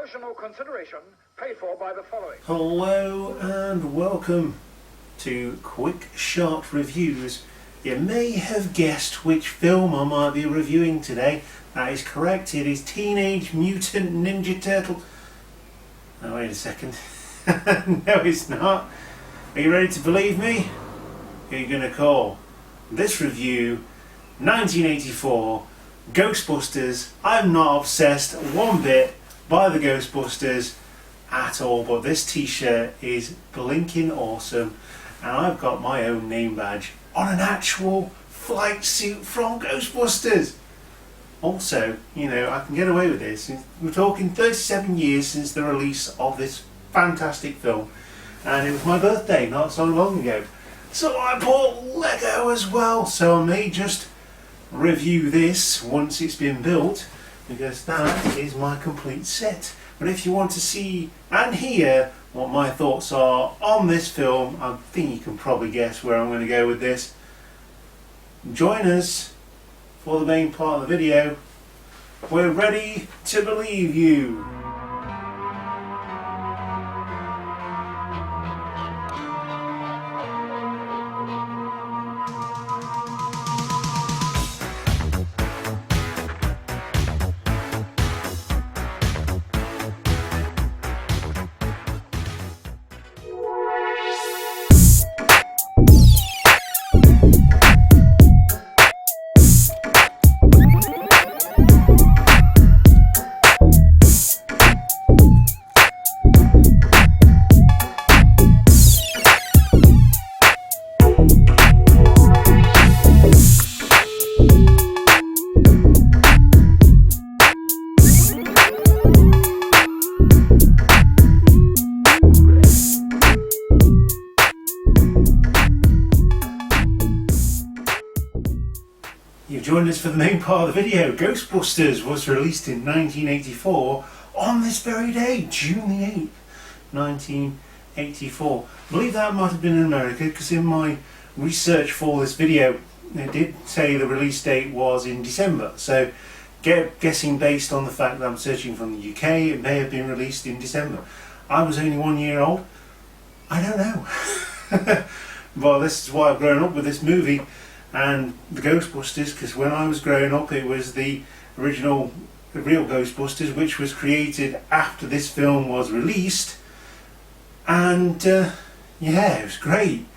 Promotional consideration paid for by the following. Hello and welcome to Quick Shot Reviews. You may have guessed which film I might be reviewing today. That is correct, it is Teenage Mutant Ninja Turtle. Oh, wait a second. No, it's not. Are you ready to believe me? Who are you going to call? This review, 1984, Ghostbusters. I'm not obsessed one bit by the Ghostbusters at all, but this t-shirt is blinking awesome, and I've got my own name badge on an actual flight suit from Ghostbusters. Also, you know, I can get away with this. We're talking 37 years since the release of this fantastic film, and it was my birthday not so long ago, so I bought Lego as well, so I may just review this once it's been built, because that is my complete set. But if you want to see and hear what my thoughts are on this film, I think you can probably guess where I'm going to go with this. Join us for the main part of the video. We're ready to believe you. You've joined us for the main part of the video. Ghostbusters was released in 1984 on this very day, June the 8th, 1984. I believe that might have been in America, because in my research for this video it did say the release date was in December. So guessing based on the fact that I'm searching from the UK, it may have been released in December. I was only 1 year old. I don't know. Well, this is why I've grown up with this movie and the Ghostbusters, because when I was growing up it was the real Ghostbusters, which was created after this film was released, and yeah, it was great.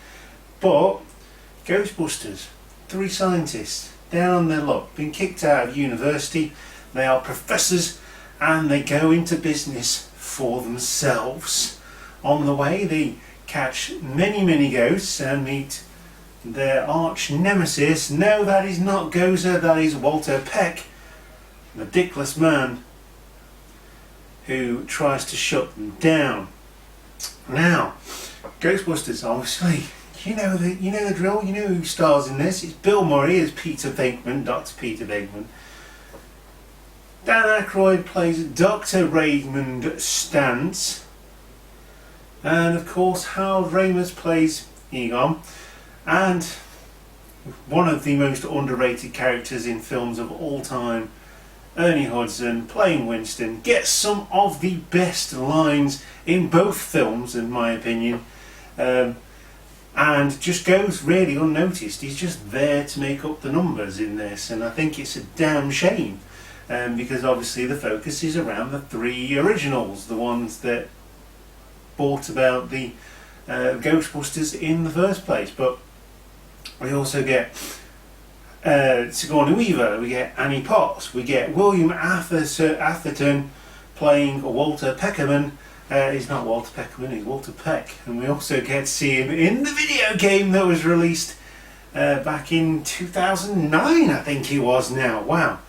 But Ghostbusters, 3 scientists down on their luck, been kicked out of university, they are professors and they go into business for themselves. On the way they catch many ghosts and meet their arch nemesis. No, that is not Gozer, that is Walter Peck, the dickless man who tries to shut them down. Now, Ghostbusters, obviously, you know the drill. You know who stars in this. It's Bill Murray as Peter Venkman, Dr. Peter Venkman. Dan Aykroyd plays Dr. Raymond Stantz, and of course Harold Ramis plays Egon. And one of the most underrated characters in films of all time, Ernie Hudson playing Winston, gets some of the best lines in both films in my opinion, and just goes really unnoticed. He's just there to make up the numbers in this, and I think it's a damn shame, because obviously the focus is around the 3 originals, the ones that brought about the Ghostbusters in the first place. But we also get Sigourney Weaver, we get Annie Potts, we get William Atherton playing Walter Peckerman. He's not Walter Peckerman, he's Walter Peck. And we also get to see him in the video game that was released back in 2009, I think it was now. Wow.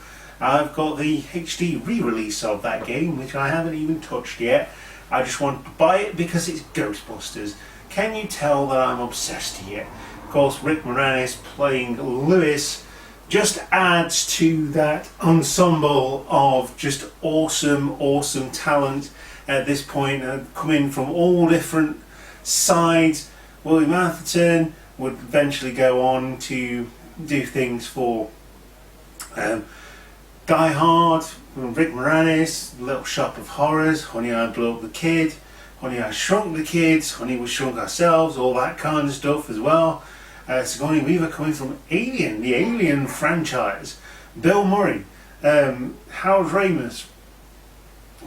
I've got the HD re-release of that game, which I haven't even touched yet. I just want to buy it because it's Ghostbusters. Can you tell that I'm obsessed here? Of course, Rick Moranis playing Lewis just adds to that ensemble of just awesome talent at this point, coming from all different sides. William Atherton would eventually go on to do things for Die Hard, Rick Moranis, Little Shop of Horrors, Honey I Blew Up the Kid, Honey I Shrunk the Kids, Honey We Shrunk Ourselves, all that kind of stuff as well. Sigourney Weaver coming from Alien, the Alien franchise. Bill Murray, Harold Ramis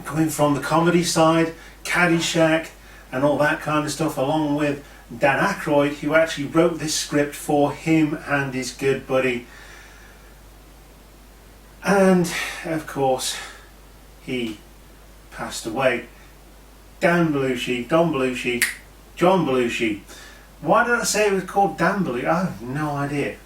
coming from the comedy side, Caddyshack and all that kind of stuff, along with Dan Aykroyd, who actually wrote this script for him and his good buddy. And of course he passed away. John Belushi. Why did I say it was called Dan Belushi? I have no idea.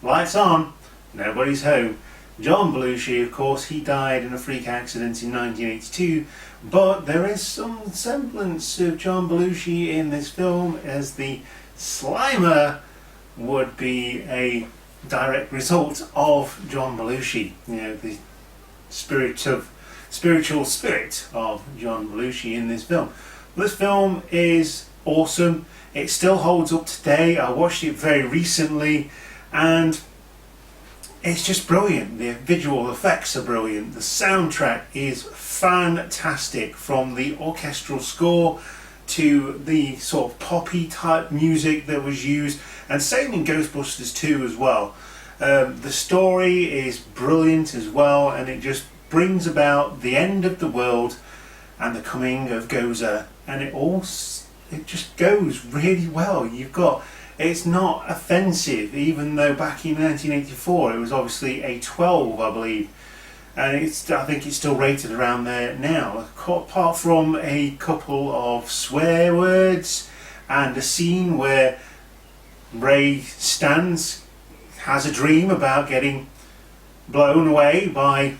Lights on, nobody's home. John Belushi, of course, he died in a freak accident in 1982, but there is some semblance of John Belushi in this film, as the Slimer would be a direct result of John Belushi. You know, the spiritual spirit of John Belushi in this film. This film is awesome. It still holds up today. I watched it very recently, and it's just brilliant. The visual effects are brilliant. The soundtrack is fantastic, from the orchestral score to the sort of poppy type music that was used, and same in Ghostbusters 2 as well. The story is brilliant as well, and it just brings about the end of the world and the coming of Gozer, and it just goes really well. It's not offensive, even though back in 1984 it was obviously a 12, I believe, and I think it's still rated around there now, apart from a couple of swear words and a scene where Ray stands, has a dream about getting blown away by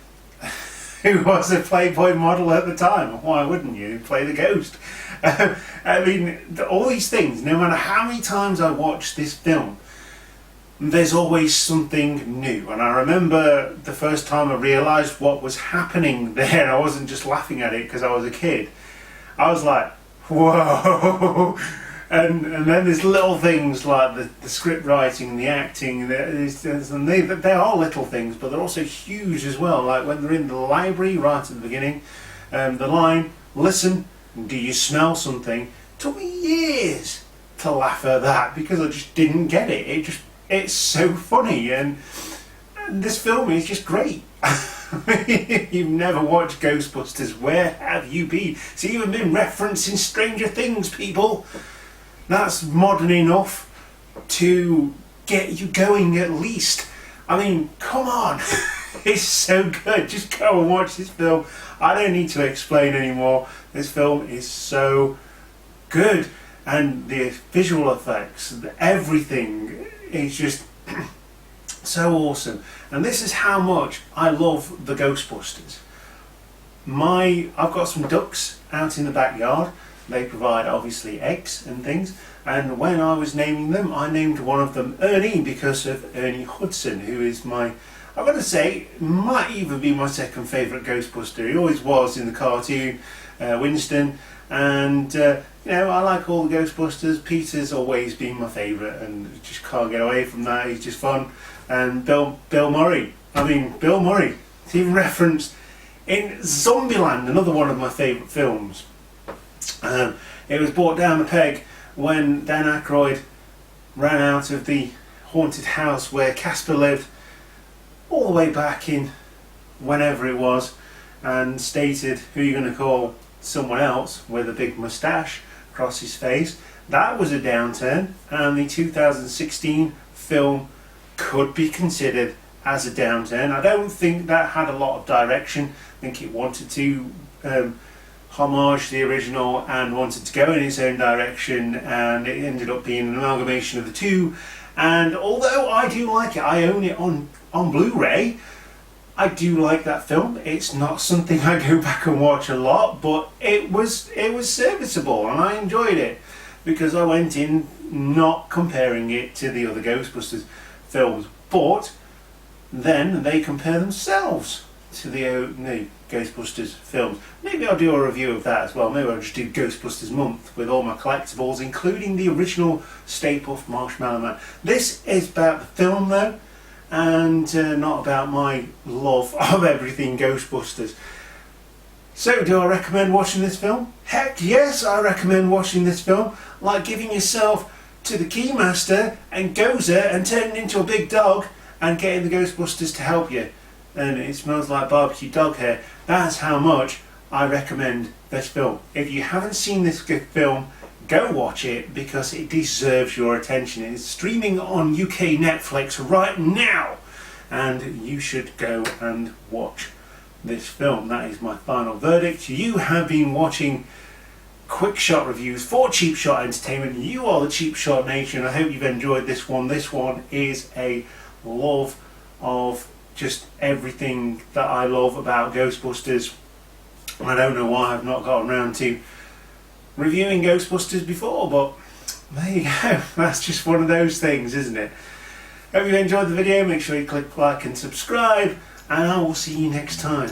who was a Playboy model at the time. Why wouldn't you play the ghost? I mean, all these things, no matter how many times I watch this film, there's always something new. And I remember the first time I realised what was happening there, I wasn't just laughing at it because I was a kid. I was like, whoa! And then there's little things like the script writing, the acting, and they are little things, but they're also huge as well. Like when they're in the library right at the beginning, the line, "Listen, do you smell something?" Took me years to laugh at that because I just didn't get it. It's so funny, and this film is just great. You've never watched Ghostbusters, where have you been? It's even been referenced in Stranger Things, people. That's modern enough to get you going at least. I mean, come on. It's so good. Just go and watch this film. I don't need to explain anymore. This film is so good. And the visual effects, everything is just so awesome. And this is how much I love the Ghostbusters. I've got some ducks out in the backyard. They provide obviously eggs and things, and when I was naming them, I named one of them Ernie because of Ernie Hudson, who is I've got to say, might even be my second favourite Ghostbuster. He always was in the cartoon, Winston, and I like all the Ghostbusters. Peter's always been my favourite, and just can't get away from that. He's just fun. And Bill Murray. It's even referenced in Zombieland, another one of my favourite films. It was brought down the peg when Dan Aykroyd ran out of the haunted house where Casper lived, all the way back in whenever it was, and stated, "Who are you going to call?" Someone else with a big moustache across his face. That was a downturn, and the 2016 film could be considered as a downturn. I don't think that had a lot of direction. I think it wanted to homage the original and wanted to go in its own direction, and it ended up being an amalgamation of the two. And although I do like it, I own it on Blu-ray, I do like that film. It's not something I go back and watch a lot, but it was serviceable, and I enjoyed it because I went in not comparing it to the other Ghostbusters films, but then they compare themselves to the Ghostbusters films. Maybe I'll do a review of that as well. Maybe I'll just do Ghostbusters month with all my collectibles, including the original Stay Puft Marshmallow Man. This is about the film though, and not about my love of everything Ghostbusters. So, do I recommend watching this film? Heck yes, I recommend watching this film. Like giving yourself to the Keymaster and Gozer and turning into a big dog and getting the Ghostbusters to help you. And it smells like barbecue dog hair. That's how much I recommend this film. If you haven't seen this film, go watch it because it deserves your attention. It's streaming on UK Netflix right now, and you should go and watch this film. That is my final verdict. You have been watching Quick Shot Reviews for Cheap Shot Entertainment. You are the Cheap Shot Nation. I hope you've enjoyed this one. This one is a love of just everything that I love about Ghostbusters. I don't know why I've not gotten around to reviewing Ghostbusters before, but there you go. That's just one of those things, isn't it? Hope you enjoyed the video. Make sure you click like and subscribe, and I will see you next time.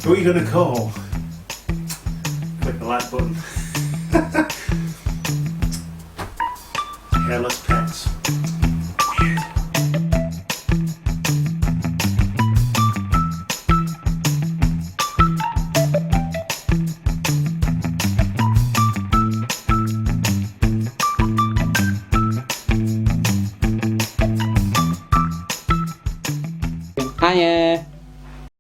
Who are you going to call? Click the like button.